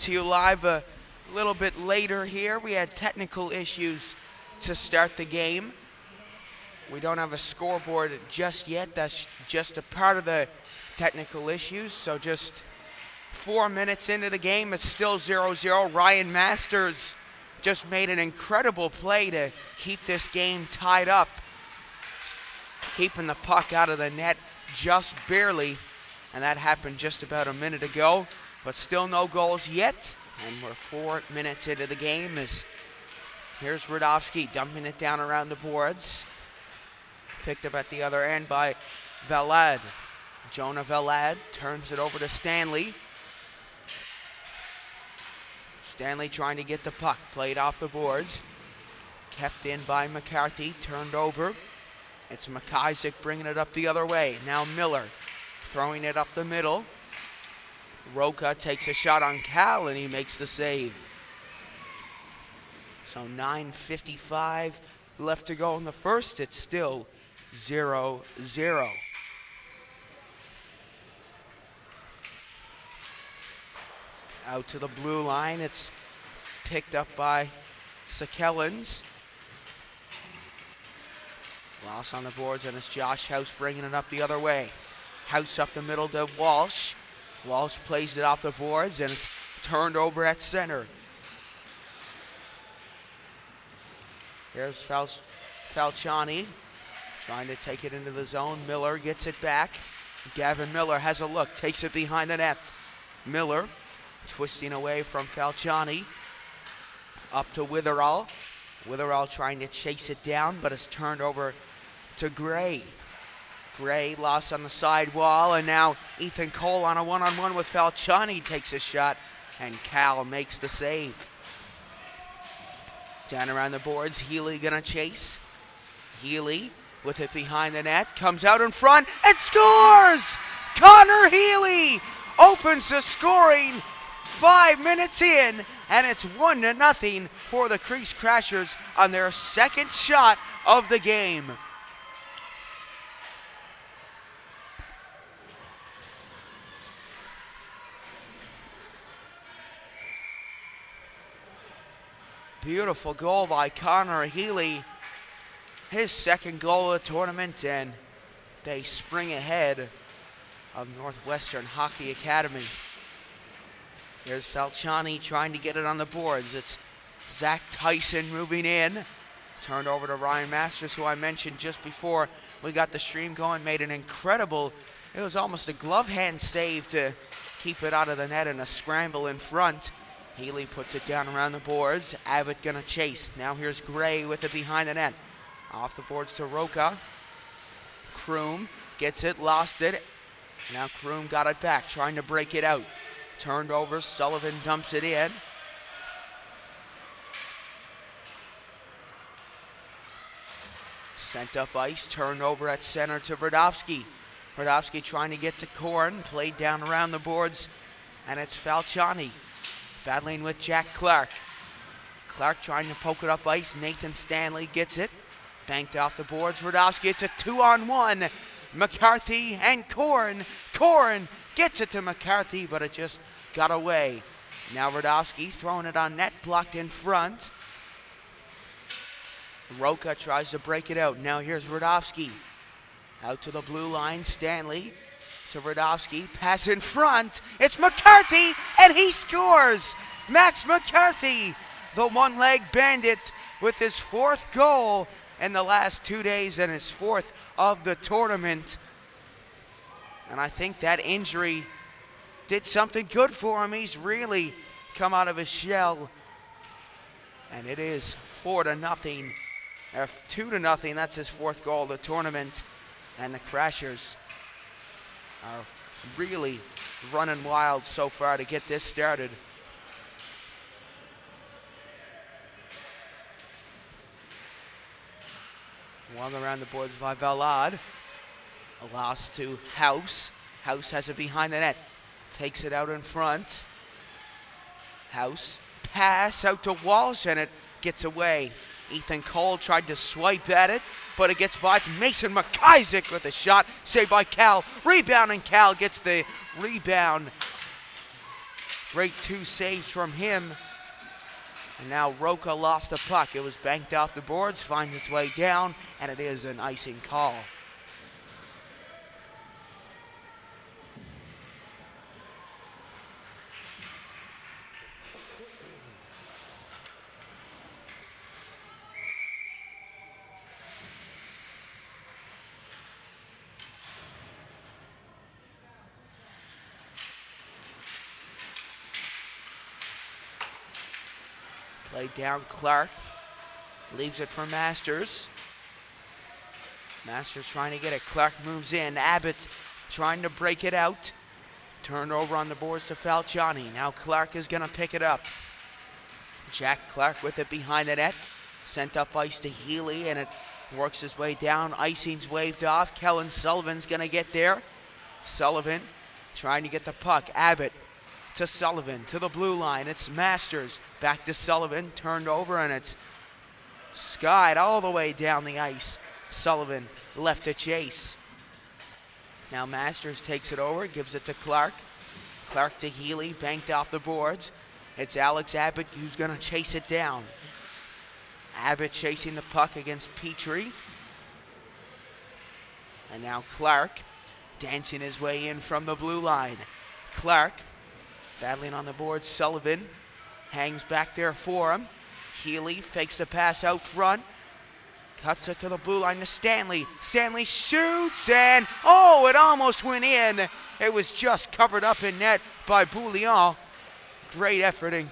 to you live a little bit later here. We had technical issues to start the game. We don't have a scoreboard just yet. That's just a part of the technical issues. So just 4 minutes into the game, it's still 0-0. Ryan Masters just made an incredible play to keep this game tied up, keeping the puck out of the net just barely, and that happened just about a minute ago, but still no goals yet, and we're 4 minutes into the game as here's Radovsky dumping it down around the boards, picked up at the other end by Valad. Jonah Valad turns it over to Stanley. Stanley trying to get the puck, played off the boards, kept in by McCarthy, turned over. It's McIsaac bringing it up the other way. Now Miller throwing it up the middle. Roca takes a shot on Cal and he makes the save. So 9:55 left to go in the first. It's still 0-0. Out to the blue line. It's picked up by Sakellans. Loss on the boards, and it's Josh House bringing it up the other way. House up the middle to Walsh. Walsh plays it off the boards, and it's turned over at center. Here's Falciani trying to take it into the zone. Miller gets it back. Gavin Miller has a look, takes it behind the net. Miller twisting away from Falciani. Up to Witherall. Witherall trying to chase it down, but it's turned over to Gray. Gray lost on the side wall, and now Ethan Cole on a one-on-one with Falciani takes a shot, and Cal makes the save. Down around the boards, Healy gonna chase. Healy with it behind the net, comes out in front and scores! Connor Healy opens the scoring 5 minutes in, and it's 1-0 for the Crease Crashers on their second shot of the game. Beautiful goal by Connor Healy. His second goal of the tournament, and they spring ahead of Northwestern Hockey Academy. Here's Falciani trying to get it on the boards. It's Zach Tyson moving in. Turned over to Ryan Masters, who I mentioned just before we got the stream going. Made an incredible, it was almost a glove hand save to keep it out of the net in a scramble in front. Healy puts it down around the boards. Abbott gonna chase. Now here's Gray with it behind the net. Off the boards to Roca. Kroom gets it, lost it. Now Kroom got it back, trying to break it out. Turned over, Sullivan dumps it in. Sent up ice, turned over at center to Radovsky. Radovsky trying to get to Korn, played down around the boards, and it's Falciani battling with Jack Clark. Clark trying to poke it up ice. Nathan Stanley gets it, banked off the boards. Radovsky, it's a 2-on-1. McCarthy and Korn. Korn gets it to McCarthy, but it just got away. Now Radovsky throwing it on net, blocked in front. Roca tries to break it out. Now here's Radovsky. Out to the blue line, Stanley to Radovsky. Pass in front. It's McCarthy, and he scores! Max McCarthy, the one-leg bandit, with his fourth goal in the last 2 days and his fourth of the tournament. And I think that injury did something good for him. He's really come out of his shell. And it is 4-0, or 2-0. That's his fourth goal of the tournament. And the Crashers are really running wild so far to get this started. One around the boards by Valad. A loss to House. House has it behind the net. Takes it out in front. House. Pass out to Walsh, and it gets away. Ethan Cole tried to swipe at it, but it gets by. It's Mason McIsaac with a shot. Saved by Cal. Rebound, and Cal gets the rebound Great 2 saves from him. And now Roca lost the puck. It was banked off the boards, finds its way down, and it is an icing call. Play down Clark. Leaves it for Masters. Masters trying to get it. Clark moves in. Abbott trying to break it out. Turned over on the boards to Falciani. Now Clark is going to pick it up. Jack Clark with it behind the net. Sent up ice to Healy, and it works his way down. Icing's waved off. Kellen Sullivan's going to get there. Sullivan trying to get the puck. Abbott to Sullivan, to the blue line. It's Masters. Back to Sullivan. Turned over, and it's skied all the way down the ice. Sullivan left to chase. Now Masters takes it over, gives it to Clark. Clark to Healy, banked off the boards. It's Alex Abbott who's going to chase it down. Abbott chasing the puck against Petrie. And now Clark dancing his way in from the blue line. Clark battling on the boards. Sullivan hangs back there for him. Healy fakes the pass out front. Cuts it to the blue line to Stanley. Stanley shoots, and oh, it almost went in. It was just covered up in net by Bouillon. Great effort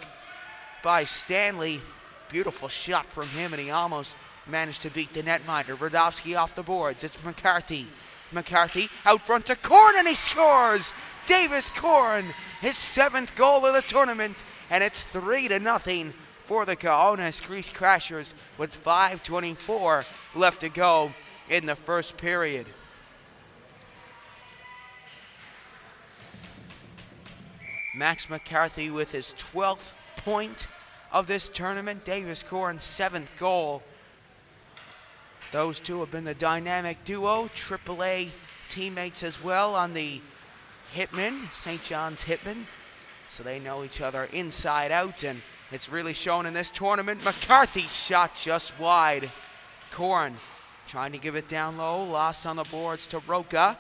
by Stanley. Beautiful shot from him, and he almost managed to beat the netminder. Radovsky off the boards. It's McCarthy. McCarthy out front to Korn, and he scores! Davis Korn, his 7th goal of the tournament, and it's 3-0 for the Kaunas Grease Crashers with 5:24 left to go in the first period. Max McCarthy with his 12th point of this tournament. Davis Korn's 7th goal. Those two have been the dynamic duo, AAA teammates as well on the Hitmen, St. John's Hitmen. So they know each other inside out, and it's really shown in this tournament. McCarthy's shot just wide. Korn trying to give it down low, lost on the boards to Roca.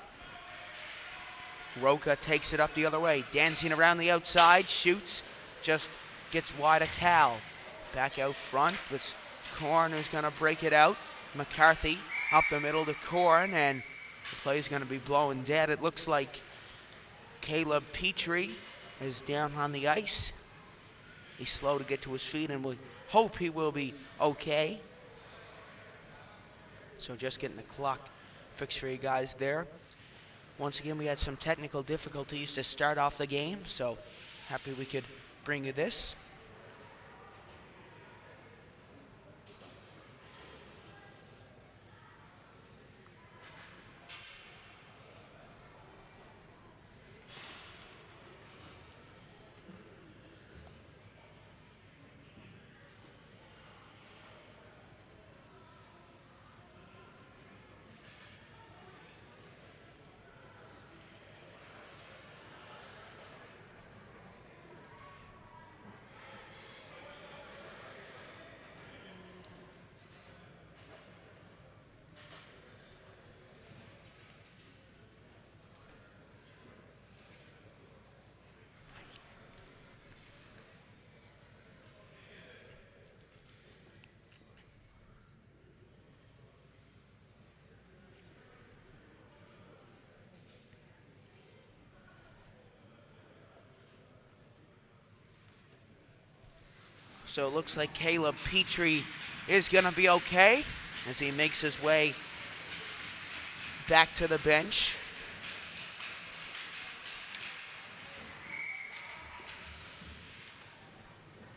Roca takes it up the other way, dancing around the outside, shoots, just gets wide of Cal. Back out front, it's Korn who's going to break it out. McCarthy up the middle to Korn, and the play's going to be blowing dead. It looks like Caleb Petrie is down on the ice. He's slow to get to his feet, and we hope he will be okay. So just getting the clock fixed for you guys there. Once again, we had some technical difficulties to start off the game, so happy we could bring you this. So it looks like Caleb Petrie is going to be okay as he makes his way back to the bench.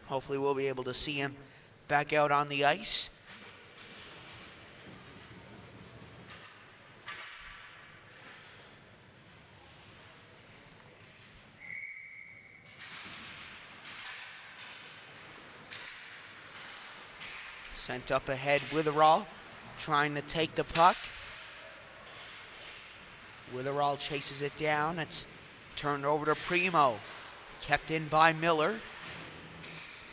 Hopefully we'll be able to see him back out on the ice. Sent up ahead, Witherall trying to take the puck. Witherall chases it down. It's turned over to Primo. Kept in by Miller.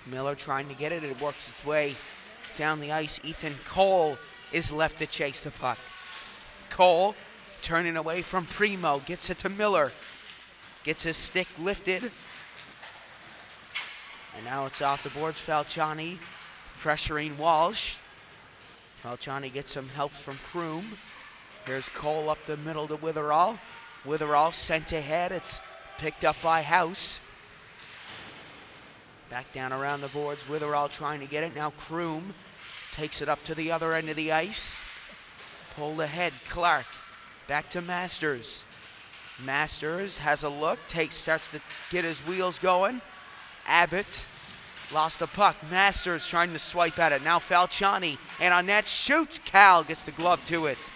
Miller trying to get it. It works its way down the ice. Ethan Cole is left to chase the puck. Cole turning away from Primo. Gets it to Miller. Gets his stick lifted. And now it's off the boards. Falciani pressuring Walsh. Falciani gets some help from Kroom. Here's Cole up the middle to Witherall. Witherall sent ahead. It's picked up by House. Back down around the boards. Witherall trying to get it. Now Kroom takes it up to the other end of the ice. Pulled ahead. Clark. Back to Masters. Masters has a look. Starts to get his wheels going. Abbott lost the puck. Masters trying to swipe at it. Now Falciani. And on net shoots. Cal gets the glove to it.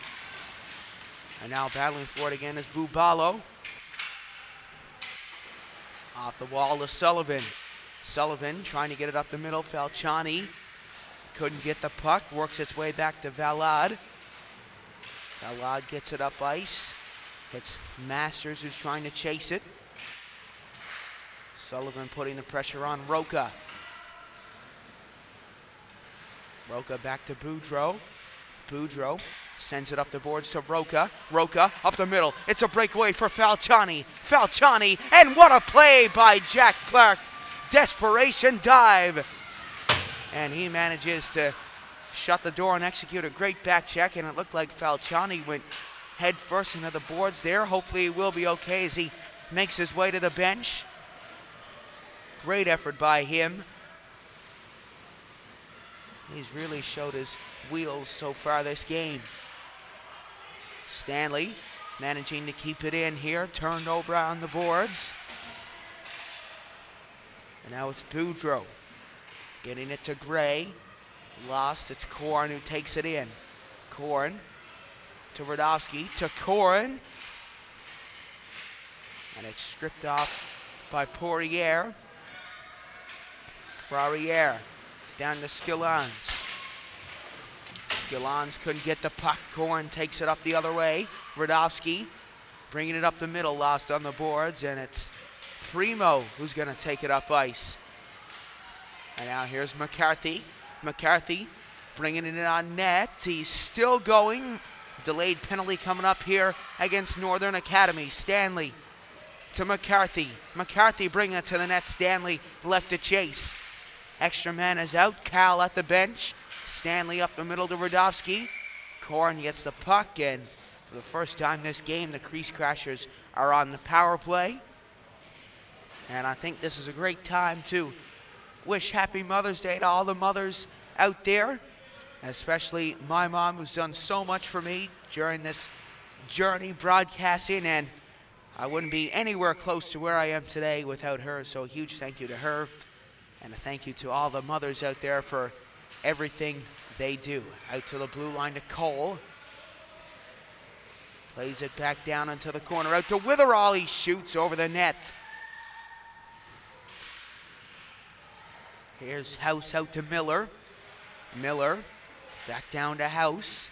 And now battling for it again is Bubalo. Off the wall to Sullivan. Sullivan trying to get it up the middle. Falciani couldn't get the puck. Works its way back to Valad. Valad gets it up ice. It's Masters who's trying to chase it. Sullivan putting the pressure on Roca. Roca back to Boudreau. Boudreau sends it up the boards to Roca. Roca up the middle. It's a breakaway for Falciani. Falciani, and what a play by Jack Clark. Desperation dive. And he manages to shut the door and execute a great back check. And it looked like Falciani went head first into the boards there. Hopefully he will be okay as he makes his way to the bench. Great effort by him. He's really showed his wheels so far this game. Stanley managing to keep it in here. Turned over on the boards. And now it's Boudreau. Getting it to Gray. Lost. It's Korn who takes it in. Korn to Radovsky. To Korn. And it's stripped off by Poirier. Poirier down to Skillans. Skillans couldn't get the puck. Korn takes it up the other way. Radovsky bringing it up the middle. Lost on the boards. And it's Primo who's going to take it up ice. And now here's McCarthy. McCarthy bringing it in on net. He's still going. Delayed penalty coming up here against Northern Academy. Stanley to McCarthy. McCarthy bringing it to the net. Stanley left to chase. Extra man is out. Cal at the bench. Stanley up the middle to Radovsky. Korn gets the puck, and for the first time this game, the Crease Crashers are on the power play. And I think this is a great time to wish Happy Mother's Day to all the mothers out there, especially my mom, who's done so much for me during this journey broadcasting, and I wouldn't be anywhere close to where I am today without her. So a huge thank you to her, and a thank you to all the mothers out there for everything they do. Out to the blue line to Cole. Plays it back down into the corner. Out to Witherall. He shoots over the net. Here's House out to Miller. Miller back down to House.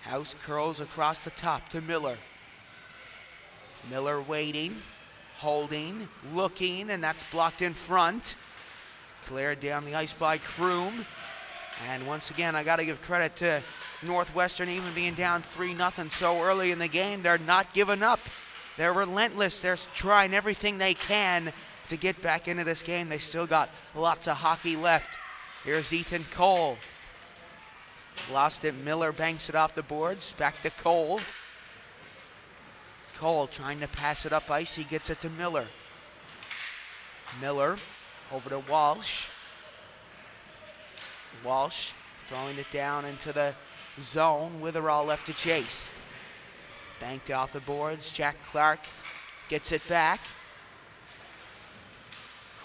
House curls across the top to Miller. Miller waiting, holding, looking, and that's blocked in front. Cleared down the ice by Kroom. And once again, I got to give credit to Northwestern, even being down 3-0 so early in the game. They're not giving up. They're relentless. They're trying everything they can to get back into this game. They still got lots of hockey left. Here's Ethan Cole. Lost it. Miller banks it off the boards. Back to Cole. Cole trying to pass it up ice. He gets it to Miller. Miller over to Walsh. Walsh throwing it down into the zone. Witherall left to chase. Banked off the boards. Jack Clark gets it back.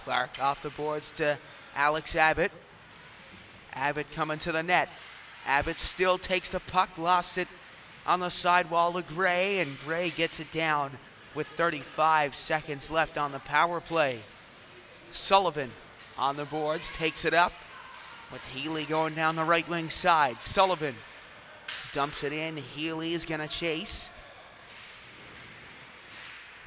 Clark off the boards to Alex Abbott. Abbott coming to the net. Abbott still takes the puck. Lost it on the sidewall to Gray, and Gray gets it down with 35 seconds left on the power play. Sullivan on the boards, takes it up with Healy going down the right wing side. Sullivan dumps it in. Healy is going to chase.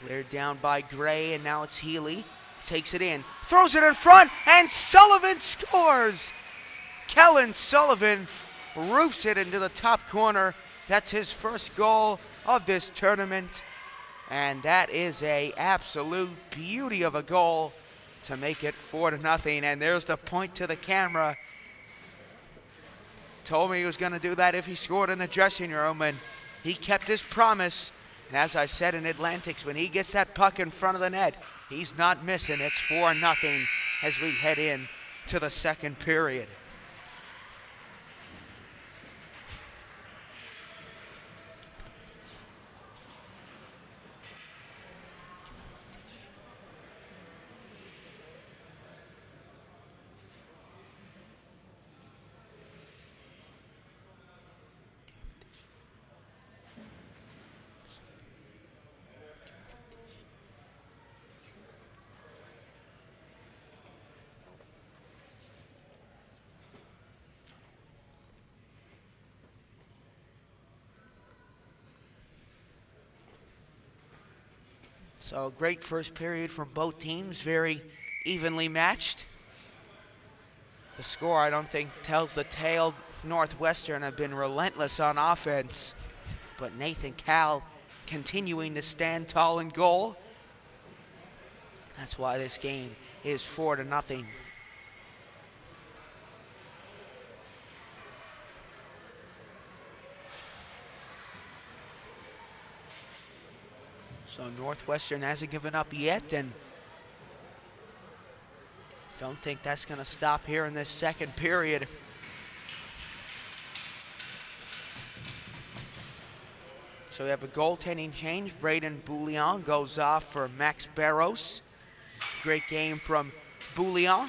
Cleared down by Gray, and now it's Healy. Takes it in, throws it in front, and Sullivan scores! Kellen Sullivan roofs it into the top corner. That's his first goal of this tournament. And that is a absolute beauty of a goal to make it 4-0. And there's the point to the camera. Told me he was going to do that if he scored in the dressing room, and he kept his promise. And as I said in Atlantics, when he gets that puck in front of the net, he's not missing. It's 4-0 as we head in to the second period. So great first period from both teams, very evenly matched. The score, I don't think, tells the tale. Northwestern have been relentless on offense, but Nathan Cal continuing to stand tall in goal. That's why this game is 4-0. So Northwestern hasn't given up yet, and don't think that's going to stop here in this second period. So we have a goaltending change. Braden Bouillon goes off for Max Barros. Great game from Bouillon.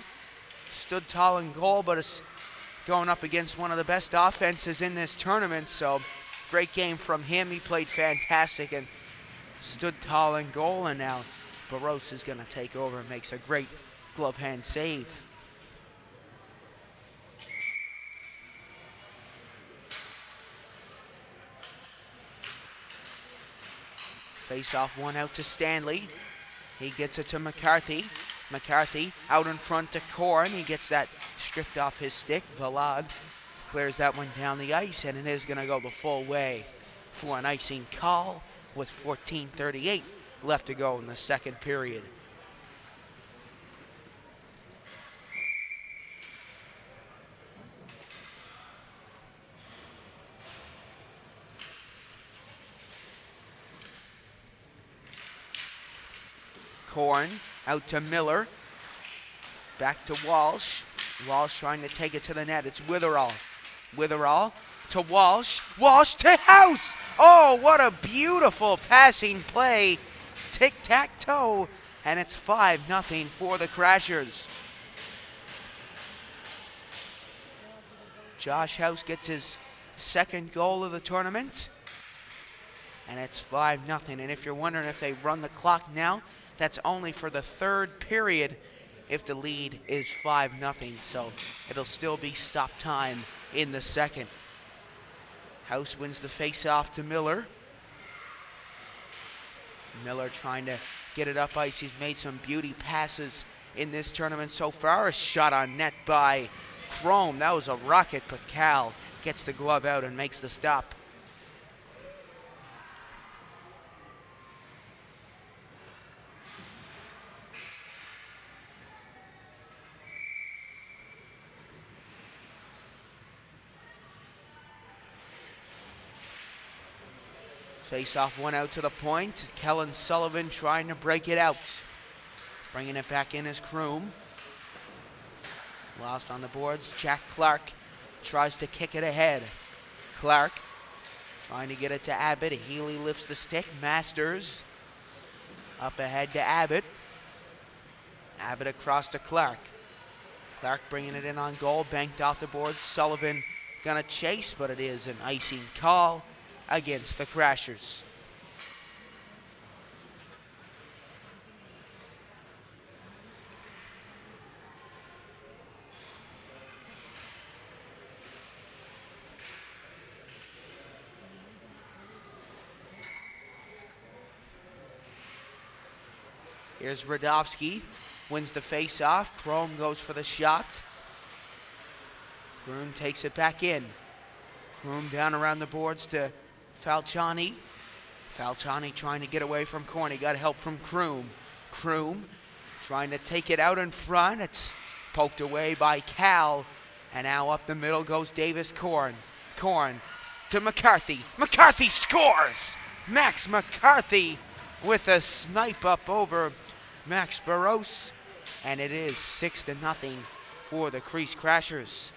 Stood tall in goal, but is going up against one of the best offenses in this tournament. So great game from him. He played fantastic and stood tall in goal, and now Barros is going to take over and makes a great glove hand save. Face off one out to Stanley. He gets it to McCarthy. McCarthy out in front to Korn. He gets that stripped off his stick. Valad clears that one down the ice, and it is going to go the full way for an icing call with 14:38 left to go in the second period. Korn out to Miller. Back to Walsh. Walsh trying to take it to the net. It's Witherall. Witherall to Walsh. Walsh to House. Oh, what a beautiful passing play. Tic-tac-toe. And it's 5-0 for the Crashers. Josh House gets his second goal of the tournament. And it's 5-0. And if you're wondering if they run the clock now, that's only for the third period if the lead is 5-0. So it'll still be stop time in the second. House wins the face-off to Miller. Miller trying to get it up ice. He's made some beauty passes in this tournament so far. A shot on net by Chrome. That was a rocket, but Cal gets the glove out and makes the stop. Face off one out to the point. Kellen Sullivan trying to break it out. Bringing it back in is Kroom. Lost on the boards. Jack Clark tries to kick it ahead. Clark trying to get it to Abbott. Healy lifts the stick. Masters up ahead to Abbott. Abbott across to Clark. Clark bringing it in on goal. Banked off the boards. Sullivan gonna chase, but it is an icing call against the Crashers. Here's Radovsky, wins the face-off. Chrome goes for the shot. Kroom takes it back in. Kroom down around the boards to Falciani. Falciani trying to get away from Corny. Got help from Kroom. Kroom trying to take it out in front. It's poked away by Cal. And now up the middle goes Davis Korn. Korn to McCarthy. McCarthy scores! Max McCarthy with a snipe up over Max Barros. And it is 6-0 for the Crease Crashers.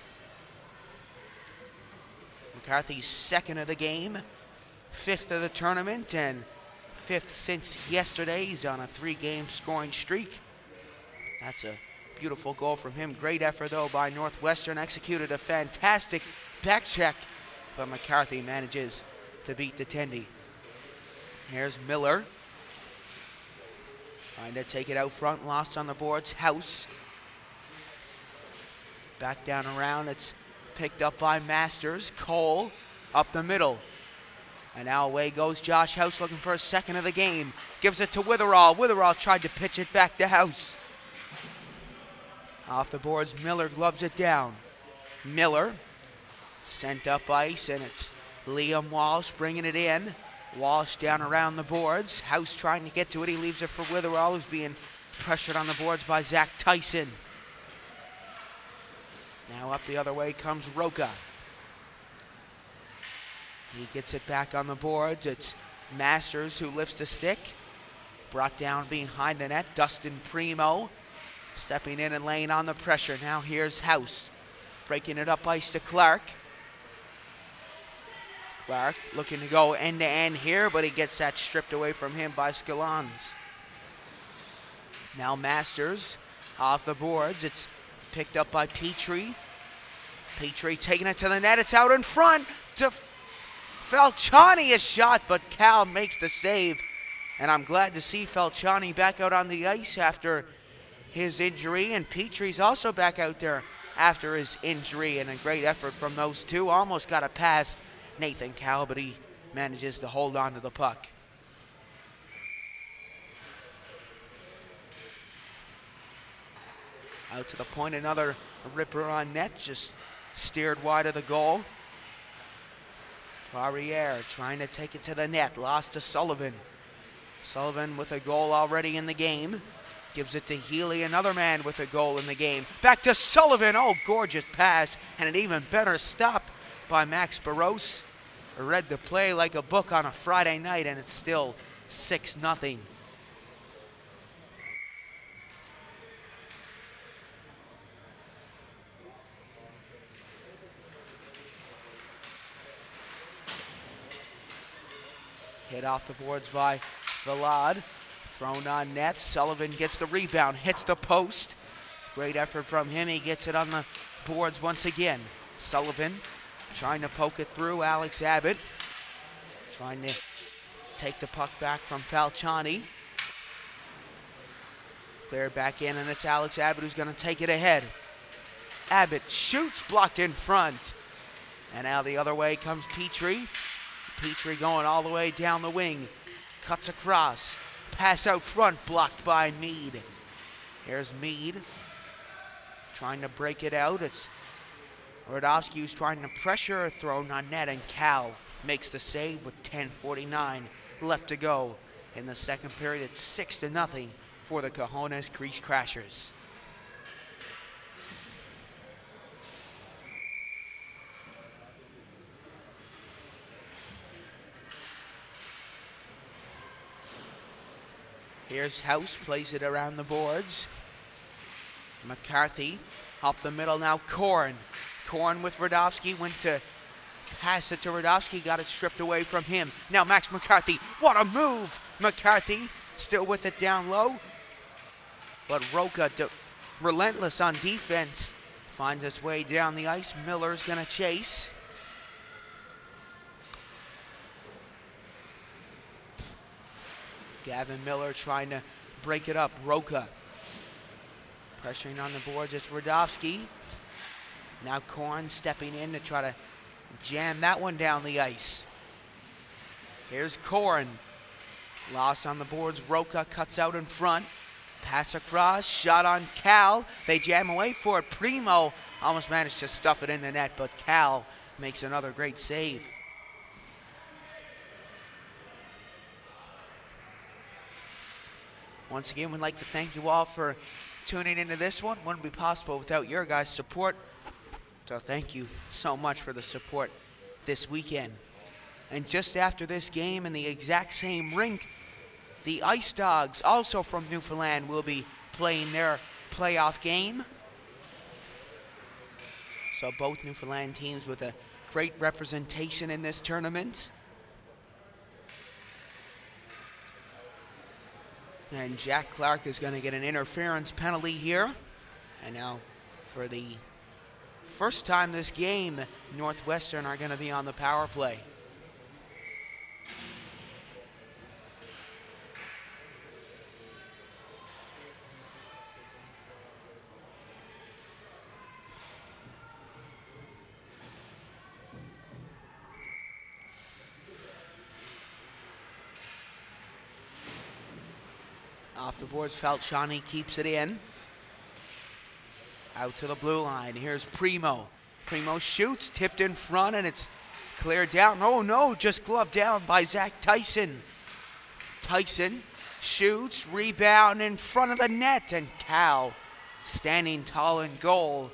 McCarthy's second of the game, fifth of the tournament, and fifth since yesterday. He's on a 3-game scoring streak. That's a beautiful goal from him. Great effort, though, by Northwestern. Executed a fantastic back check, but McCarthy manages to beat the Tendy. Here's Miller. Trying to take it out front, lost on the boards. House. Back down around, it's picked up by Masters. Cole up the middle. And now away goes Josh House looking for a second of the game. Gives it to Witherall. Witherall tried to pitch it back to House. Off the boards, Miller gloves it down. Miller sent up ice, and it's Liam Walsh bringing it in. Walsh down around the boards. House trying to get to it. He leaves it for Witherall, who's being pressured on the boards by Zach Tyson. Now up the other way comes Roca. He gets it back on the boards. It's Masters who lifts the stick. Brought down behind the net. Dustin Primo stepping in and laying on the pressure. Now here's House. Breaking it up ice to Clark. Clark looking to go end-to-end here, but he gets that stripped away from him by Scalons. Now Masters off the boards. It's picked up by Petrie. Petrie taking it to the net. It's out in front to Falciani. A shot, but Cal makes the save. And I'm glad to see Falciani back out on the ice after his injury. And Petrie's also back out there after his injury. And a great effort from those two. Almost got it past Nathan Cal, but he manages to hold on to the puck. Out to the point, another ripper on net, just steered wide of the goal. Poirier trying to take it to the net, lost to Sullivan. Sullivan with a goal already in the game. Gives it to Healy, another man with a goal in the game. Back to Sullivan, oh, gorgeous pass, and an even better stop by Max Barros. Read the play like a book on a Friday night, and it's still 6-0. Hit off the boards by Vlad. Thrown on net. Sullivan gets the rebound, hits the post. Great effort from him. He gets it on the boards once again. Sullivan trying to poke it through. Alex Abbott trying to take the puck back from Falciani. Cleared back in, and it's Alex Abbott who's going to take it ahead. Abbott shoots, blocked in front. And now the other way comes Petrie. Petrie going all the way down the wing. Cuts across. Pass out front, blocked by Mead. Here's Mead trying to break it out. It's Radovsky who's trying to pressure a thrown on net, and Cal makes the save with 10:49 left to go in the second period. It's 6-0 for the Cajonas Crease Crashers. Here's House, plays it around the boards. McCarthy up the middle now. Korn with Radovsky, went to pass it to Radovsky, got it stripped away from him. Now Max McCarthy, what a move! McCarthy still with it down low, but Roca, relentless on defense, finds his way down the ice. Miller's gonna chase. Gavin Miller trying to break it up. Roca pressuring on the boards. It's Radovsky. Now Korn stepping in to try to jam that one down the ice. Here's Korn. Lost on the boards. Roca cuts out in front. Pass across, shot on Cal. They jam away for it. Primo almost managed to stuff it in the net, but Cal makes another great save. Once again, we'd like to thank you all for tuning into this one. Wouldn't be possible without your guys' support. So thank you so much for the support this weekend. And just after this game in the exact same rink, the Ice Dogs, also from Newfoundland, will be playing their playoff game. So both Newfoundland teams with a great representation in this tournament. And Jack Clark is going to get an interference penalty here. And now for the first time this game, Northwestern are going to be on the power play. Off the boards, Falciani keeps it in. Out to the blue line. Here's Primo. Primo shoots, tipped in front, and it's cleared down. Oh no, just gloved down by Zach Tyson. Tyson shoots, rebound in front of the net, and Cal standing tall in goal.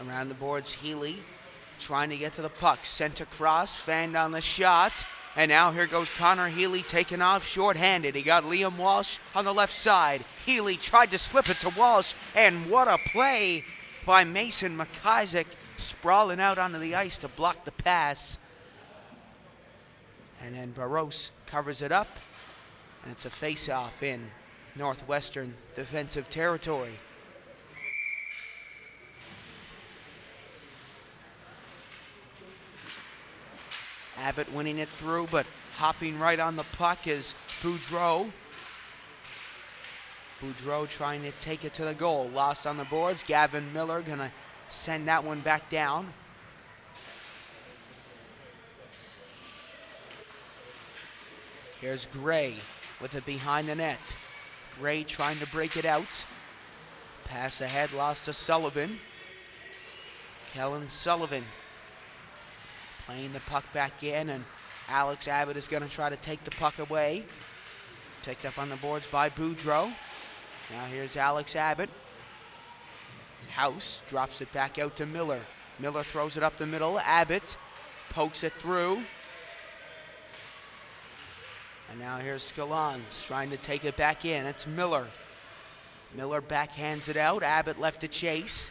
Around the boards, Healy trying to get to the puck. Sent across, fanned on the shot. And now here goes Connor Healy taking off shorthanded. He got Liam Walsh on the left side. Healy tried to slip it to Walsh. And what a play by Mason McIsaac, sprawling out onto the ice to block the pass. And then Barros covers it up. And it's a face-off in Northwestern defensive territory. Abbott winning it through, but hopping right on the puck is Boudreau. Boudreau trying to take it to the goal. Lost on the boards. Gavin Miller gonna send that one back down. Here's Gray with it behind the net. Gray trying to break it out. Pass ahead, lost to Sullivan. Kellen Sullivan playing the puck back in, and Alex Abbott is going to try to take the puck away. Picked up on the boards by Boudreau. Now here's Alex Abbott. House drops it back out to Miller. Miller throws it up the middle. Abbott pokes it through. And now here's Scalons trying to take it back in. It's Miller. Miller backhands it out. Abbott left to chase.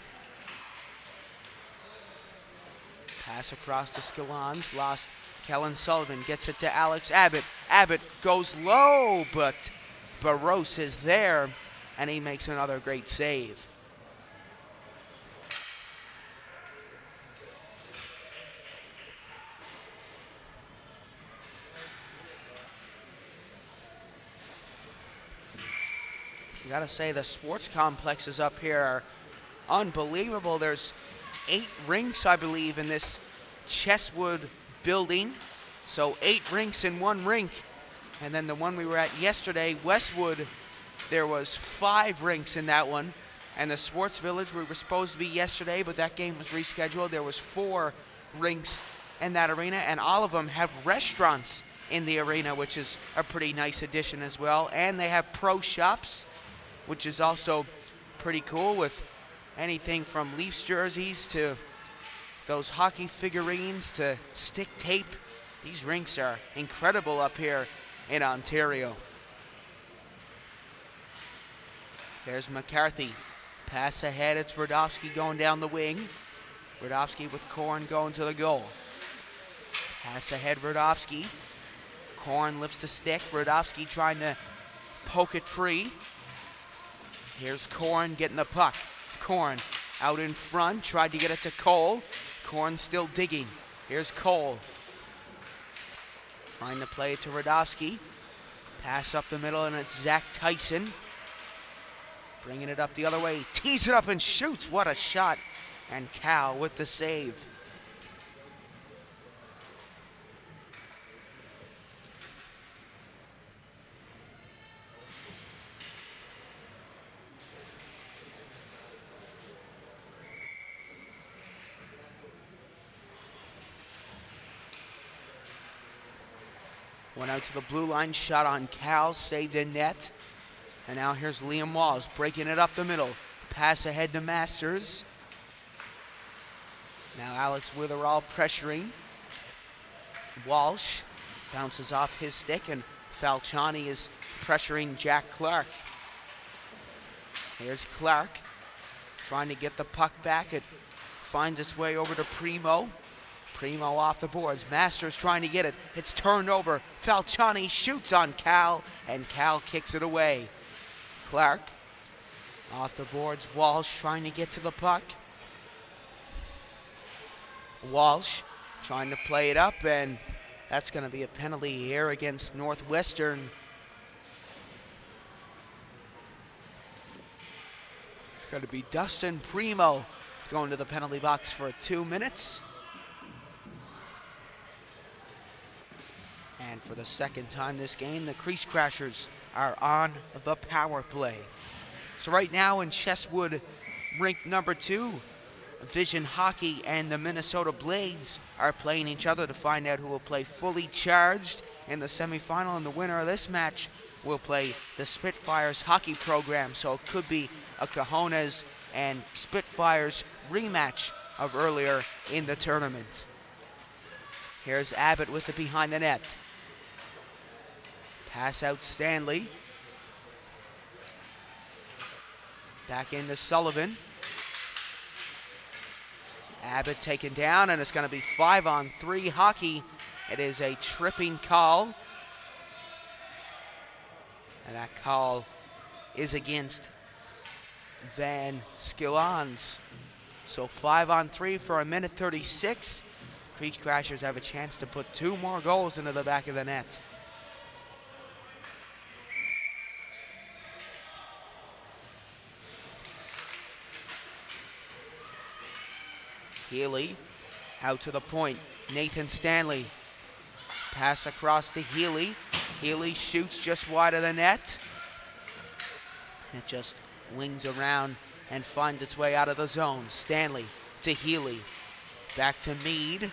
Pass across to Scalons. Lost Kellen Sullivan. Gets it to Alex Abbott. Abbott goes low, but Barros is there, and he makes another great save. You gotta say, the sports complexes up here are unbelievable. There's 8 rinks, I believe, in this Chesswood building. So 8 rinks in one rink. And then the one we were at yesterday, Westwood, there was 5 rinks in that one. And the Sports Village, we were supposed to be yesterday, but that game was rescheduled. There was 4 rinks in that arena, and all of them have restaurants in the arena, which is a pretty nice addition as well. And they have pro shops, which is also pretty cool, with anything from Leafs jerseys to those hockey figurines to stick tape. These rinks are incredible up here in Ontario. There's McCarthy. Pass ahead, it's Radovsky going down the wing. Radovsky with Korn going to the goal. Pass ahead, Radovsky. Korn lifts the stick. Radovsky trying to poke it free. Here's Korn getting the puck. Korn out in front, tried to get it to Cole. Korn still digging. Here's Cole. Trying to play it to Radovsky. Pass up the middle, and it's Zach Tyson. Bringing it up the other way. Tees it up and shoots. What a shot. And Cal with the save. Went out to the blue line, shot on Cal, saved the net. And now here's Liam Walsh breaking it up the middle. Pass ahead to Masters. Now Alex Witherall pressuring. Walsh bounces off his stick, and Falciani is pressuring Jack Clark. Here's Clark trying to get the puck back. It finds its way over to Primo. Primo off the boards. Masters trying to get it. It's turned over. Falciani shoots on Cal, and Cal kicks it away. Clark off the boards. Walsh trying to get to the puck. Walsh trying to play it up, and that's going to be a penalty here against Northwestern. It's going to be Dustin Primo going to the penalty box for 2 minutes. And for the second time this game, the Crease Crashers are on the power play. So right now in Chesswood, rink number 2, Vision Hockey and the Minnesota Blades are playing each other to find out who will play fully charged in the semifinal. And the winner of this match will play the Spitfires hockey program. So it could be a Cojones and Spitfires rematch of earlier in the tournament. Here's Abbott with it behind the net. Pass out Stanley. Back into Sullivan. Abbott taken down, and it's going to be 5-on-3 hockey. It is a tripping call. And that call is against Van Skillans. So 5-on-3 for 1:36. Crease Crashers have a chance to put 2 more goals into the back of the net. Healy out to the point. Nathan Stanley. Pass across to Healy. Healy shoots just wide of the net. It just wings around and finds its way out of the zone. Stanley to Healy. Back to Meade.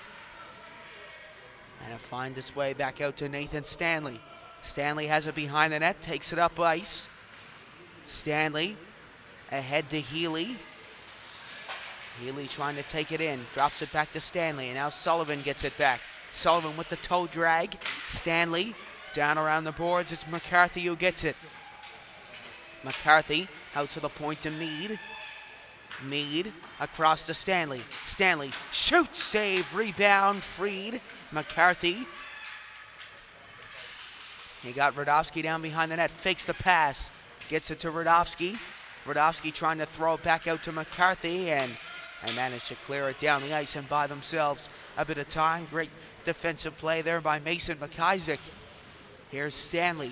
And it finds its way back out to Nathan Stanley. Stanley has it behind the net, takes it up ice. Stanley ahead to Healy. Healy trying to take it in, drops it back to Stanley, and now Sullivan gets it back. Sullivan with the toe drag. Stanley down around the boards. It's McCarthy who gets it. McCarthy out to the point to Meade. Meade across to Stanley. Stanley shoots, save, rebound, freed. McCarthy. He got Radovsky down behind the net, fakes the pass, gets it to Radovsky. Radovsky trying to throw it back out to McCarthy, and managed to clear it down the ice and buy themselves a bit of time. Great defensive play there by Mason McIsaac. Here's Stanley.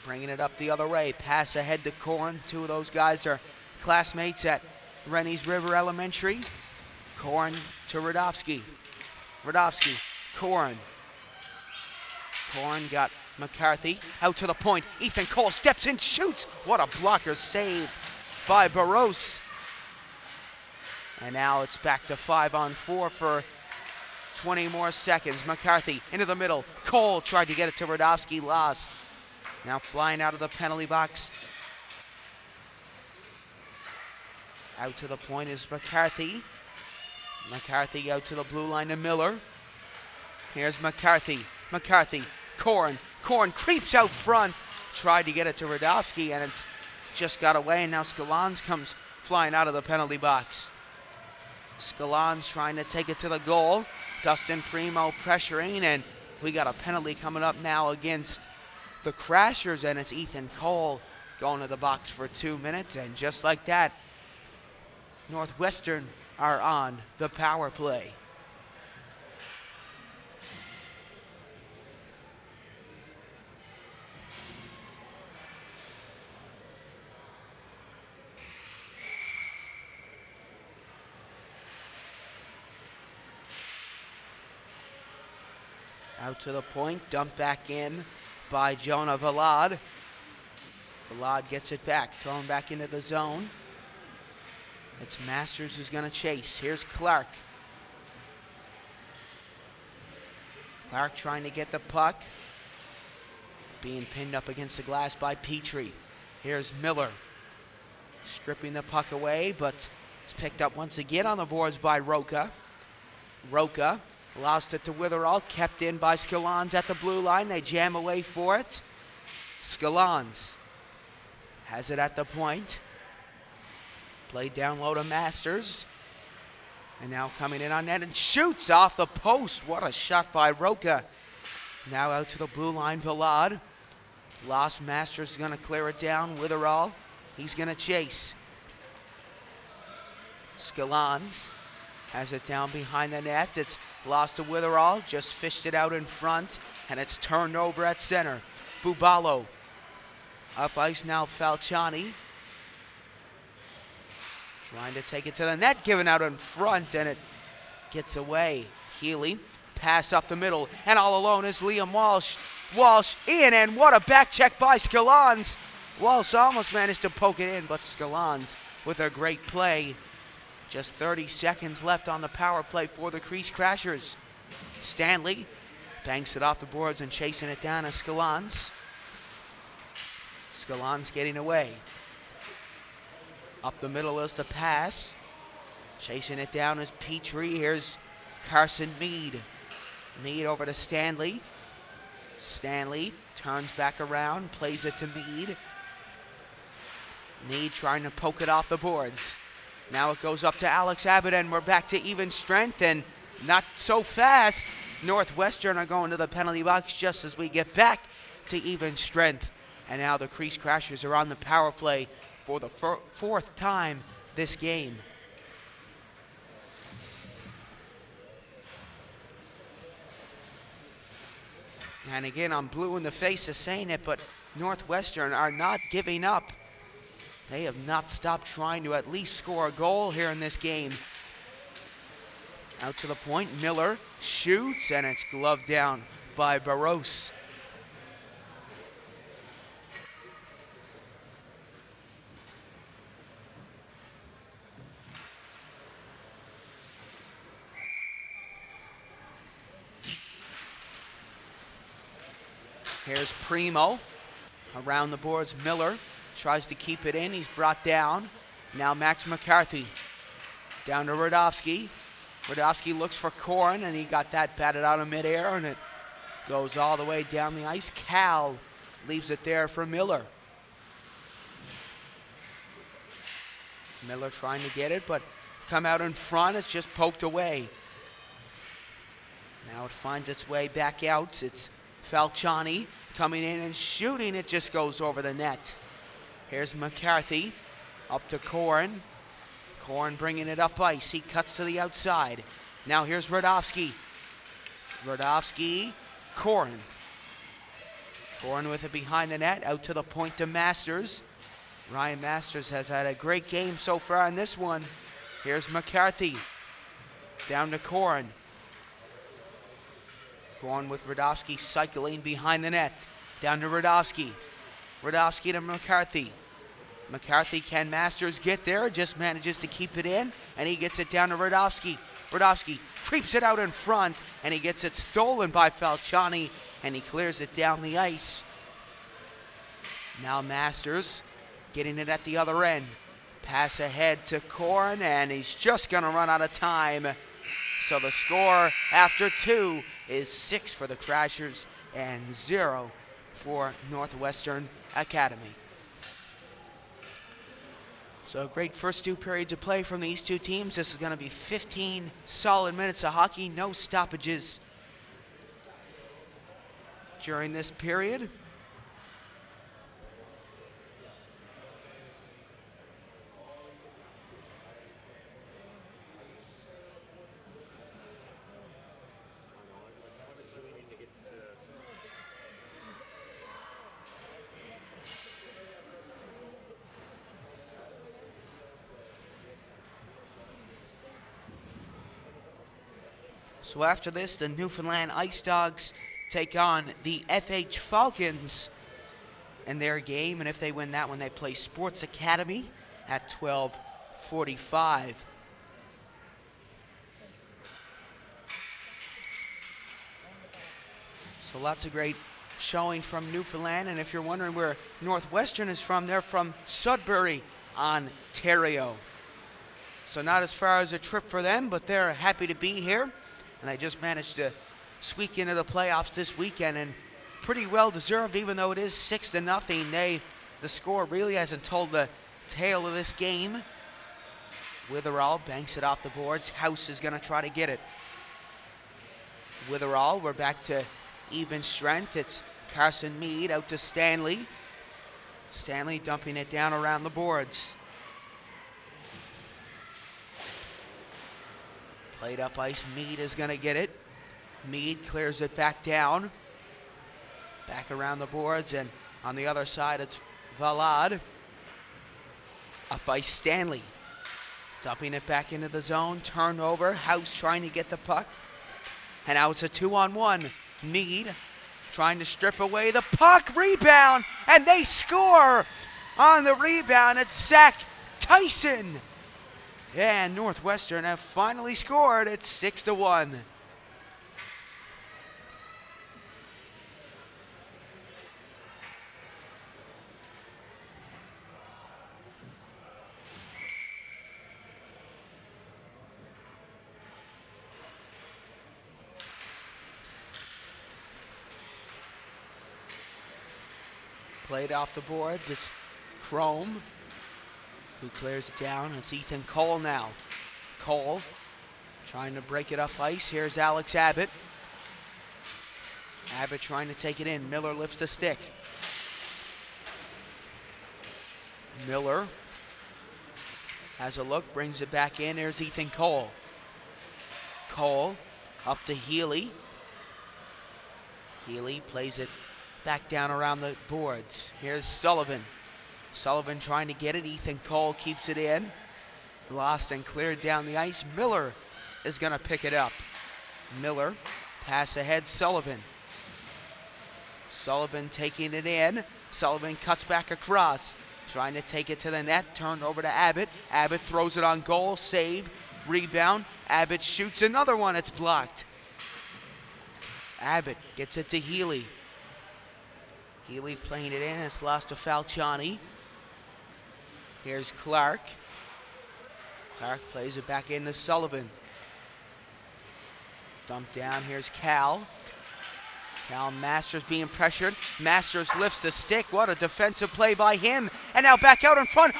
Bringing it up the other way. Pass ahead to Corn. 2 of those guys are classmates at Rennie's River Elementary. Corn to Radovsky. Radovsky, Corn. Corn got McCarthy out to the point. Ethan Cole steps in, shoots. What a blocker save by Barros. And now it's back to 5-on-4 for 20 more seconds. McCarthy into the middle. Cole tried to get it to Radovsky, lost. Now flying out of the penalty box. Out to the point is McCarthy. McCarthy out to the blue line to Miller. Here's McCarthy. McCarthy. Corn. Corn creeps out front. Tried to get it to Radovsky, and it's just got away, and now Scalons comes flying out of the penalty box. Scalons trying to take it to the goal. Dustin Primo pressuring, and we got a penalty coming up now against the Crashers, and it's Ethan Cole going to the box for 2 minutes, and just like that, Northwestern are on the power play. Out to the point, dumped back in by Jonah Valad. Valad gets it back, thrown back into the zone. It's Masters who's going to chase. Here's Clark. Clark trying to get the puck. Being pinned up against the glass by Petrie. Here's Miller. Stripping the puck away, but it's picked up once again on the boards by Roca. Roca lost it to Witherall, kept in by Scalons at the blue line. They jam away for it. Scalons has it at the point. Played down low to Masters. And now coming in on net and shoots off the post. What a shot by Roca. Now out to the blue line, Valad. Lost. Masters is going to clear it down. Witherall, he's going to chase. Scalons has it down behind the net. It's lost to Witherall. Just fished it out in front. And it's turned over at center. Bubalo. Up ice now, Falciani. Trying to take it to the net. Given out in front. And it gets away. Healy. Pass up the middle. And all alone is Liam Walsh. Walsh in. And what a back check by Scalons. Walsh almost managed to poke it in. But Scalons with a great play. Just 30 seconds left on the power play for the Crease Crashers. Stanley banks it off the boards and chasing it down as Scalons. Scalons getting away. Up the middle is the pass. Chasing it down is Petrie. Here's Carson Mead. Mead over to Stanley. Stanley turns back around, plays it to Mead. Mead trying to poke it off the boards. Now it goes up to Alex Abbott, and we're back to even strength, and not so fast. Northwestern are going to the penalty box just as we get back to even strength. And now the Crease Crashers are on the power play for the fourth time this game. And again, I'm blue in the face of saying it, but Northwestern are not giving up. They have not stopped trying to at least score a goal here in this game. Out to the point, Miller shoots, and it's gloved down by Barros. Here's Primo. Around the boards, Miller tries to keep it in. He's brought down. Now Max McCarthy. Down to Radovsky. Radovsky looks for Corrin, and he got that batted out of midair, and it goes all the way down the ice. Cal leaves it there for Miller. Miller trying to get it, but come out in front. It's just poked away. Now it finds its way back out. It's Falciani coming in and shooting. It just goes over the net. Here's McCarthy up to Corrin. Corrin bringing it up ice. He cuts to the outside. Now here's Radovsky. Radovsky, Corrin. Corrin with it behind the net. Out to the point to Masters. Ryan Masters has had a great game so far in this one. Here's McCarthy. Down to Corrin. Corrin with Radovsky cycling behind the net. Down to Radovsky. Radovsky to McCarthy. McCarthy, can Masters get there? Just manages to keep it in, and he gets it down to Radovsky. Radovsky creeps it out in front, and he gets it stolen by Falciani, and he clears it down the ice. Now Masters getting it at the other end. Pass ahead to Corrin, and he's just going to run out of time. So the score after 2 is 6 for the Crashers and 0 for Northwestern Academy. So great first 2 periods of play from these two teams. This is going to be 15 solid minutes of hockey, no stoppages during this period. So after this, the Newfoundland Ice Dogs take on the FH Falcons in their game, and if they win that one, they play Sports Academy at 12:45. So lots of great showing from Newfoundland, and if you're wondering where Northwestern is from, they're from Sudbury, Ontario. So not as far as a trip for them, but they're happy to be here, and they just managed to squeak into the playoffs this weekend, and pretty well deserved, even though it is 6-0. The score really hasn't told the tale of this game. Witherall banks it off the boards. House is going to try to get it. Witherall, we're back to even strength. It's Carson Mead out to Stanley. Stanley dumping it down around the boards. Played up ice. Mead is going to get it. Mead clears it back down. Back around the boards, and on the other side it's Valad. Up by Stanley. Dumping it back into the zone. Turnover. House trying to get the puck. And now it's a 2-on-1. Mead trying to strip away the puck. Rebound, and they score on the rebound. It's Zach Tyson. And Northwestern have finally scored. It's 6-1. Played off the boards. It's Chrome who clears it down. It's Ethan Cole now. Cole trying to break it up ice. Here's Alex Abbott. Abbott trying to take it in. Miller lifts the stick. Miller has a look, brings it back in. There's Ethan Cole. Cole up to Healy. Healy plays it back down around the boards. Here's Sullivan. Sullivan trying to get it. Ethan Cole keeps it in. Lost and cleared down the ice. Miller is going to pick it up. Miller, pass ahead, Sullivan. Sullivan taking it in. Sullivan cuts back across. Trying to take it to the net. Turned over to Abbott. Abbott throws it on goal. Save. Rebound. Abbott shoots another one. It's blocked. Abbott gets it to Healy. Healy playing it in. It's lost to Falciani. Here's Clark. Clark plays it back into Sullivan. Dumped down. Here's Cal. Cal Masters being pressured. Masters lifts the stick. What a defensive play by him. And now back out in front.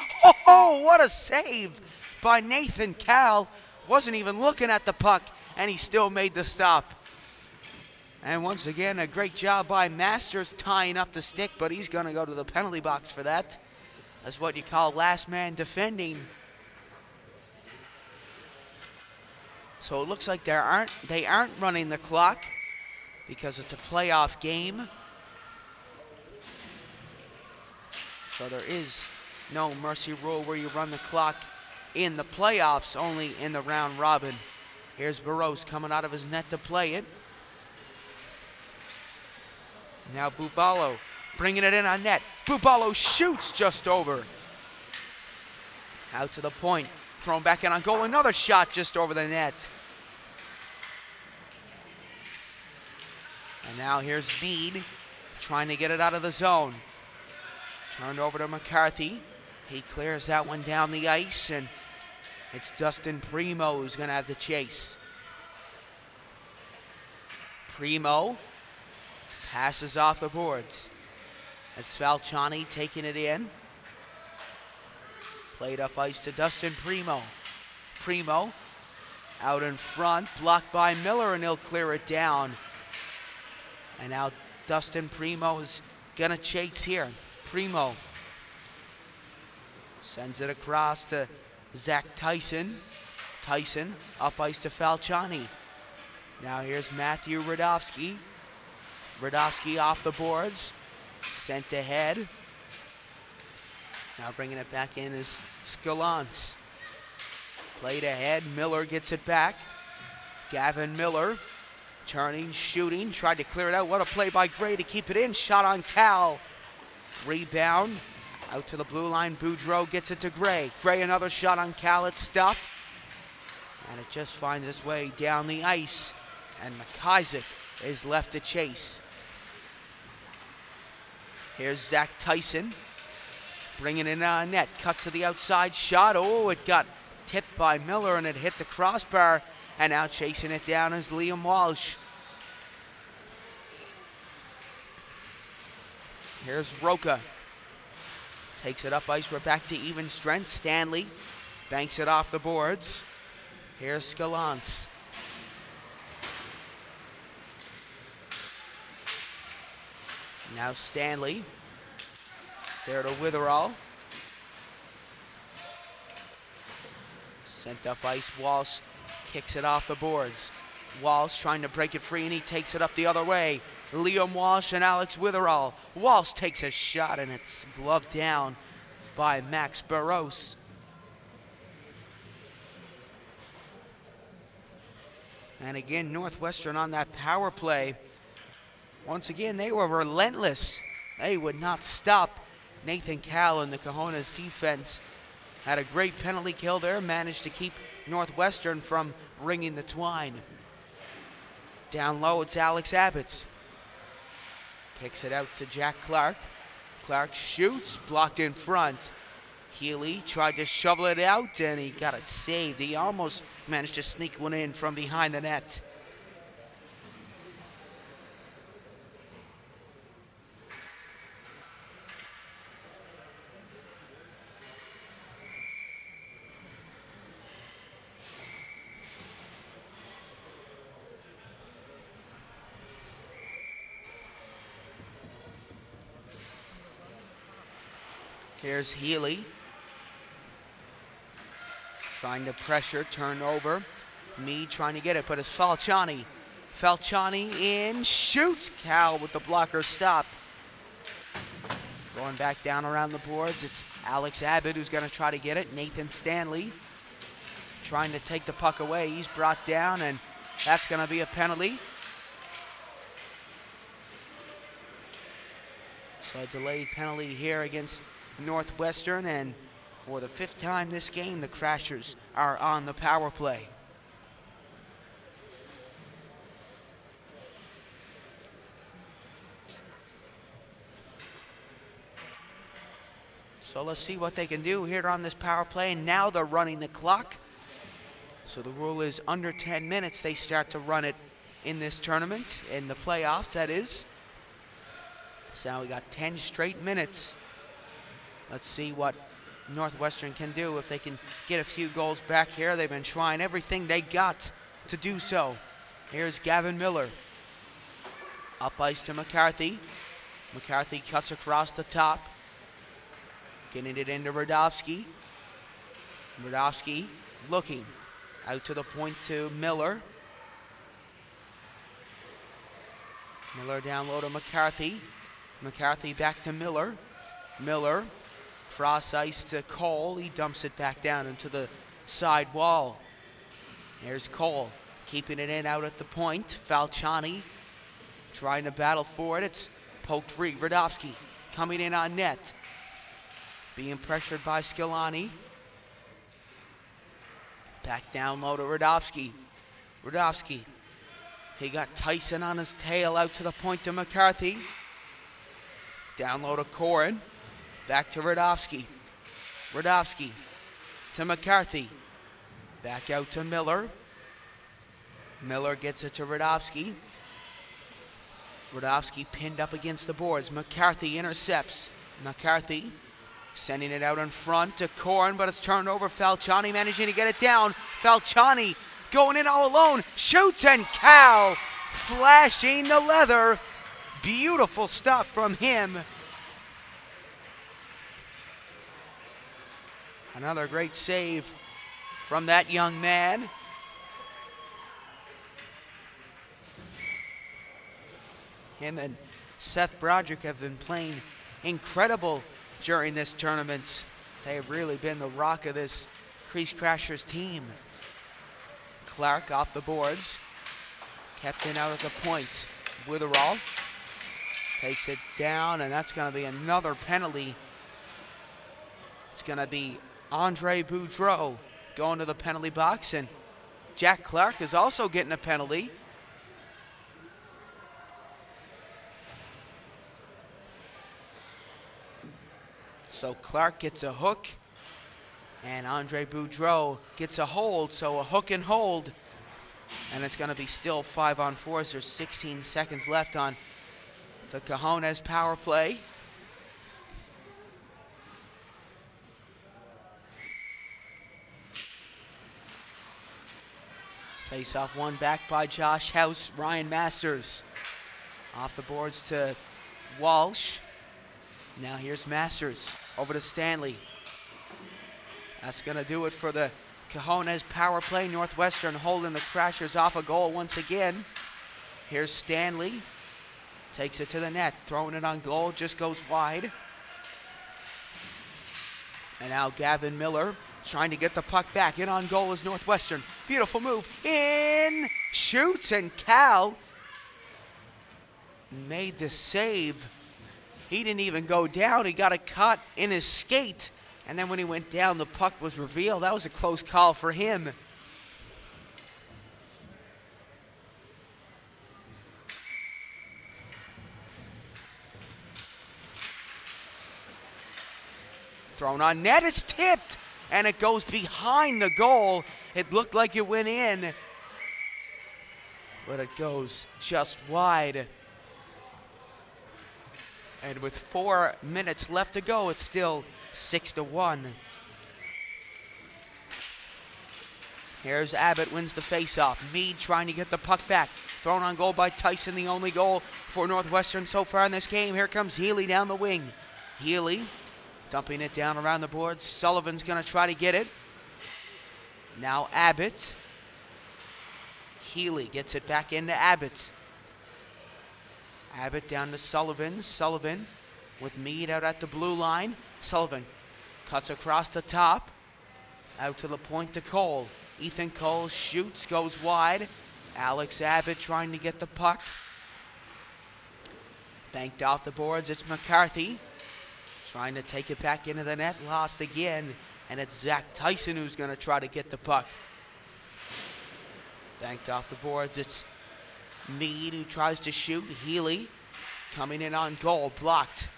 Oh, what a save by Nathan Cal. Wasn't even looking at the puck, and he still made the stop. And once again, a great job by Masters tying up the stick, but he's going to go to the penalty box for that. That's what you call last man defending. So it looks like they aren't running the clock because it's a playoff game. So there is no mercy rule where you run the clock in the playoffs, only in the round robin. Here's Barros coming out of his net to play it. Now Bubalo bringing it in on net. Bubalo shoots just over. Out to the point. Thrown back in on goal. Another shot just over the net. And now here's Mead trying to get it out of the zone. Turned over to McCarthy. He clears that one down the ice, and it's Dustin Primo who's going to have the chase. Primo passes off the boards. That's Falciani taking it in. Played up ice to Dustin Primo. Primo out in front, blocked by Miller, and he'll clear it down. And now Dustin Primo is gonna chase here. Primo sends it across to Zach Tyson. Tyson up ice to Falciani. Now here's Matthew Radovsky. Radovsky off the boards, sent ahead. Now bringing it back in is Scalance. Played ahead, Miller gets it back. Gavin Miller turning, shooting, tried to clear it out. What a play by Gray to keep it in. Shot on Cal. Rebound out to the blue line. Boudreau gets it to Gray. Gray another shot on Cal. It's stopped. And it just finds its way down the ice. And McIsaac is left to chase. Here's Zach Tyson. Bringing it in on net. Cuts to the outside shot. Oh, it got tipped by Miller and it hit the crossbar. And now chasing it down is Liam Walsh. Here's Roca. Takes it up ice. We're back to even strength. Stanley banks it off the boards. Here's Scalance. Now Stanley. There to Witherall. Sent up ice. Walsh kicks it off the boards. Walsh trying to break it free and he takes it up the other way. Liam Walsh and Alex Witherall. Walsh takes a shot and it's gloved down by Max Barros. And again, Northwestern on that power play. Once again, they were relentless. They would not stop. Nathan Cal and the Cojones defense had a great penalty kill there, managed to keep Northwestern from ringing the twine. Down low, it's Alex Abbott. Kicks it out to Jack Clark. Clark shoots, blocked in front. Healy tried to shovel it out and he got it saved. He almost managed to sneak one in from behind the net. Here's Healy. Trying to pressure, turn over. Meade trying to get it, but it's Falciani. Falciani in, shoots. Cal with the blocker stop. Going back down around the boards, it's Alex Abbott who's going to try to get it. Nathan Stanley trying to take the puck away. He's brought down, and that's going to be a penalty. So a delayed penalty here against Northwestern, and for the 5th time this game, the Crashers are on the power play. So let's see what they can do here on this power play. And now they're running the clock. So the rule is under 10 minutes they start to run it in this tournament, in the playoffs that is. So now we got 10 straight minutes. Let's see what Northwestern can do if they can get a few goals back here. They've been trying everything they got to do so. Here's Gavin Miller. Up ice to McCarthy. McCarthy cuts across the top. Getting it into Radovsky. Radovsky looking. Out to the point to Miller. Miller down low to McCarthy. McCarthy back to Miller. Miller cross ice to Cole. He dumps it back down into the side wall. Here's Cole keeping it in out at the point. Falciani trying to battle for it. It's poked free. Radovsky coming in on net. Being pressured by Skilani. Back down low to Radovsky. Radovsky. He got Tyson on his tail out to the point to McCarthy. Down low to Corin. Back to Radovsky. Radovsky to McCarthy. Back out to Miller. Miller gets it to Radovsky. Radovsky pinned up against the boards. McCarthy intercepts. McCarthy sending it out in front to Corin, but it's turned over. Falciani managing to get it down. Falciani going in all alone. Shoots, and Cal flashing the leather. Beautiful stop from him. Another great save from that young man. Him and Seth Broderick have been playing incredible during this tournament. They have really been the rock of this Crease Crashers team. Clark off the boards. Kept in out at the point. Witherall takes it down, and that's going to be another penalty. It's going to be Andre Boudreau going to the penalty box, and Jack Clark is also getting a penalty. So Clark gets a hook, and Andre Boudreau gets a hold, so a hook and hold. And it's going to be still 5-on-4s. There's 16 seconds left on the Cajones power play. Face-off won back by Josh House. Ryan Masters off the boards to Walsh. Now here's Masters over to Stanley. That's going to do it for the Cajones power play. Northwestern holding the Crashers off a goal once again. Here's Stanley. Takes it to the net. Throwing it on goal. Just goes wide. And now Gavin Miller trying to get the puck back. In on goal is Northwestern. Beautiful move. In. Shoots, and Cal made the save. He didn't even go down. He got a cut in his skate. And then when he went down, the puck was revealed. That was a close call for him. Thrown on net, it's tipped, and it goes behind the goal. It looked like it went in, but it goes just wide. And with 4 minutes left to go, it's still 6-1. Here's Abbott, wins the faceoff. Meade trying to get the puck back. Thrown on goal by Tyson, the only goal for Northwestern so far in this game. Here comes Healy down the wing. Healy dumping it down around the boards. Sullivan's going to try to get it. Now Abbott. Healy gets it back into Abbott. Abbott down to Sullivan. Sullivan with Meade out at the blue line. Sullivan cuts across the top. Out to the point to Cole. Ethan Cole shoots, goes wide. Alex Abbott trying to get the puck. Banked off the boards, it's McCarthy. Trying to take it back into the net, lost again. And it's Zach Tyson who's going to try to get the puck. Banked off the boards, it's Meade who tries to shoot. Healy coming in on goal, blocked.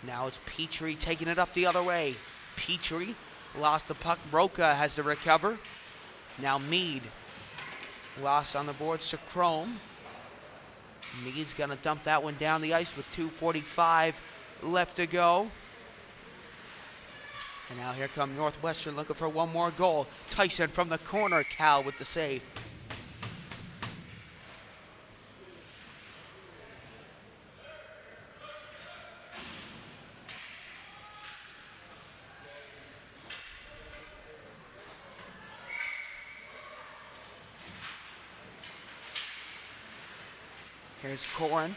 Now it's Petrie taking it up the other way. Petrie lost the puck. Roca has to recover. Now Meade. Lost on the boards to Chrome. Meade's going to dump that one down the ice with 2:45 left to go. And now here come Northwestern looking for one more goal. Tyson from the corner. Cal with the save. Here's Corin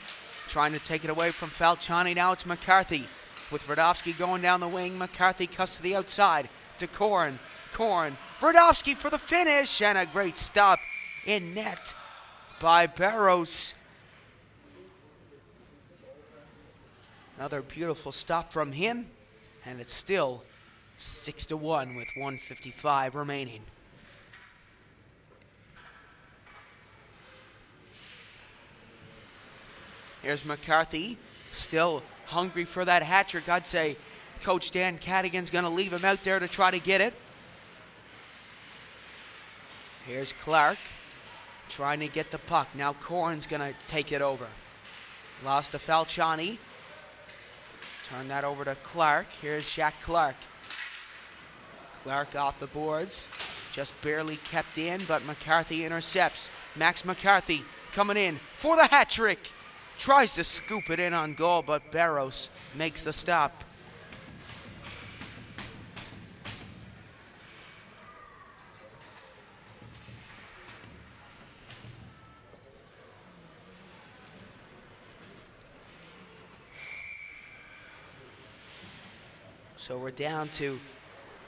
trying to take it away from Falciani. Now it's McCarthy with Verdovsky going down the wing. McCarthy cuts to the outside to Corin. Corin, Verdovsky for the finish, and a great stop in net by Barros. Another beautiful stop from him, and it's still 6-1 with 1:55 remaining. Here's McCarthy, still hungry for that hat trick. I'd say Coach Dan Cadigan's going to leave him out there to try to get it. Here's Clark trying to get the puck. Now Corin's going to take it over. Lost to Falciani. Turn that over to Clark. Here's Jack Clark. Clark off the boards. Just barely kept in, but McCarthy intercepts. Max McCarthy coming in for the hat trick. Tries to scoop it in on goal, but Barros makes the stop. So we're down to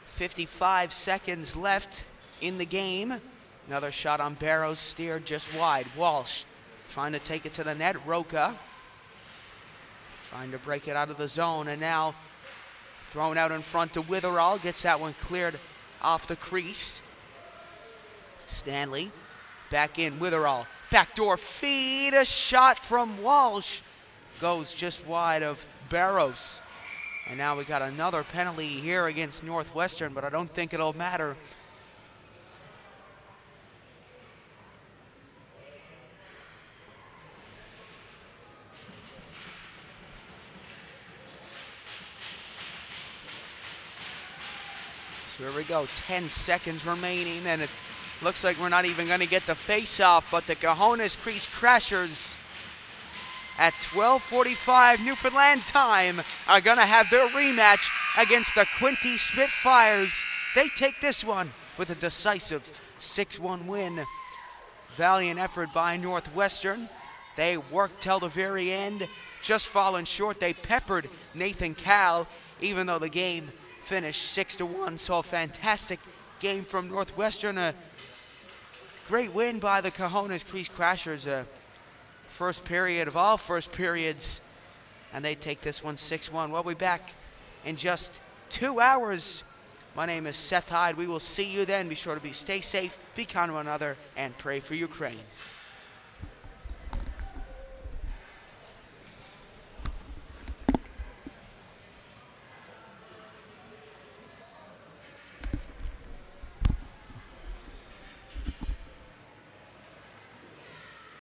55 seconds left. in the game. Another shot on Barrows, steered just wide. Walsh trying to take it to the net. Roca trying to break it out of the zone, and now thrown out in front to Witherall. Gets that one cleared off the crease. Stanley back in. Witherall, backdoor feed, a shot from Walsh. Goes just wide of Barrows. And now we got another penalty here against Northwestern, but I don't think it'll matter. So here we go, 10 seconds remaining, and it looks like we're not even going to get the face-off, but the Cajonas Crease Crashers at 12:45 Newfoundland time are going to have their rematch against the Quinte Spitfires. They take this one with a decisive 6-1 win. Valiant effort by Northwestern. They worked till the very end, just falling short. They peppered Nathan Cal, even though the game finished 6-1. So a fantastic game from Northwestern. A great win by the Cajonas Crease Crashers. First period of all first periods, and they take this one 6-1. We'll be back in just 2 hours. My name is Seth Hyde. We will see you then. Be sure to stay safe, be kind to one another, and pray for Ukraine.